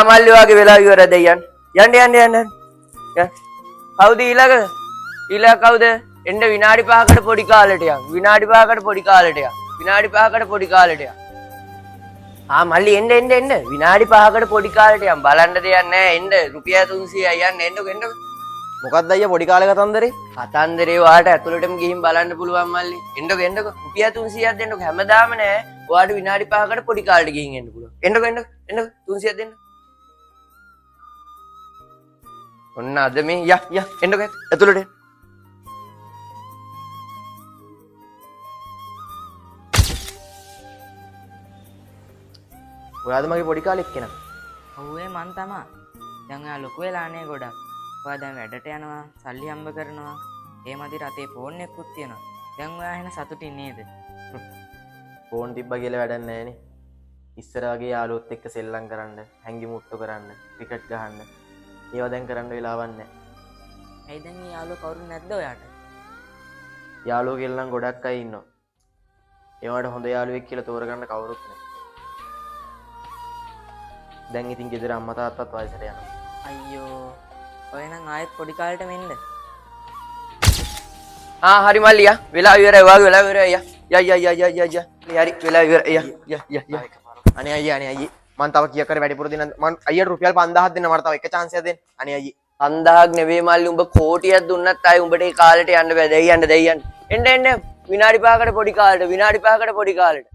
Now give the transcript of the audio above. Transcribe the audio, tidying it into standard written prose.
මල්ලි වගේ වෙලා ඉවරද යන්න. යන්න. කවුද ඊළඟ? ඊළඟ කවුද? එන්න විනාඩි 5කට පොඩි කාලෙට යන්. විනාඩි 5කට පොඩි කාලෙට යන්. විනාඩි 5කට පොඩි කාලෙට යන්. මල්ලි එන්න. විනාඩි 5කට පොඩි කාලෙට යන්. බලන්න දෙයක් නැහැ. එන්න රුපියල් 300යි යන්න එන්නකො. මොකක්ද අයියා පොඩි කාලේ කතන්දරේ? කතන්දරේ ඔයාට ඇතුළටම ගිහින් බලන්න පුළුවන් මල්ලි. එන්නකො. රුපියල් 300ක් දෙන්නකො. හැමදාම නෑ. ඔයාට විනාඩි 5කට පොඩි කාලෙට ගිහින් එන්න පුළුවන්. එන්නකො. 300ක් දෙන්න. ඔන්න අද මේ එන්නකො ඇතුළට. ඔයාද මගේ පොඩි කාලේ එක්කෙනා? ඔව්වේ මං තමා. දැන් ඔයා ලොකු වෙලානේ ගොඩක්. ඔයා දැන් වැඩට යනවා, සල්ලි හම්බ කරනවා. ඒ මදි රටේ ෆෝන් එකකුත් තියෙනවා. දැන් ඔයා එහෙන සතුටින් නේද? ෆෝන් තිබ්බා කියලා වැඩක් නැහැනේ. ඉස්සර වගේ යාළුවොත් එක්ක සෙල්ලම් කරන්න, හැංගි මුට්ටු කරන්න, ක්‍රිකට් ගහන්න. ඒවා දැන් කරන්න වෙලාවක් නැහැ. ඇයි දැන් මේ යාළුවෝ කවුරුත් නැද්ද ඔයාට? යාළුවෝ කියලා නම් ගොඩක් අය ඉන්නවා. ඒවට හොඳ යාළුවෙක් කියලා තෝරගන්න කවුරුත් නැහැ. දැන් ඉතින් ගෙදර අම්මා තාත්තත් වයසට යනවා. අයියෝ. ඔය නම් ආයෙත් පොඩි කාලෙට මෙන්න. හරි මල්ලි වෙලා ඉවරයි. වාගේ වෙලා ඉවරයි. හරි වෙලා ඉවරයි. අනේ අයියේ මං තව කීයක් කර වැඩි පුර දෙන්න මං අයියට රුපියල් 5000ක් දෙන්න මට තව එක chance එකක් දෙන්න. අනේ අයියේ 5000ක් නෙවෙයි මල්ලි උඹ කෝටියක් දුන්නත් ආයේ උඹට ඒ කාලෙට යන්න බෑ. දෙයි යන්න. එන්න විනාඩි 5කට පොඩි කාලෙට.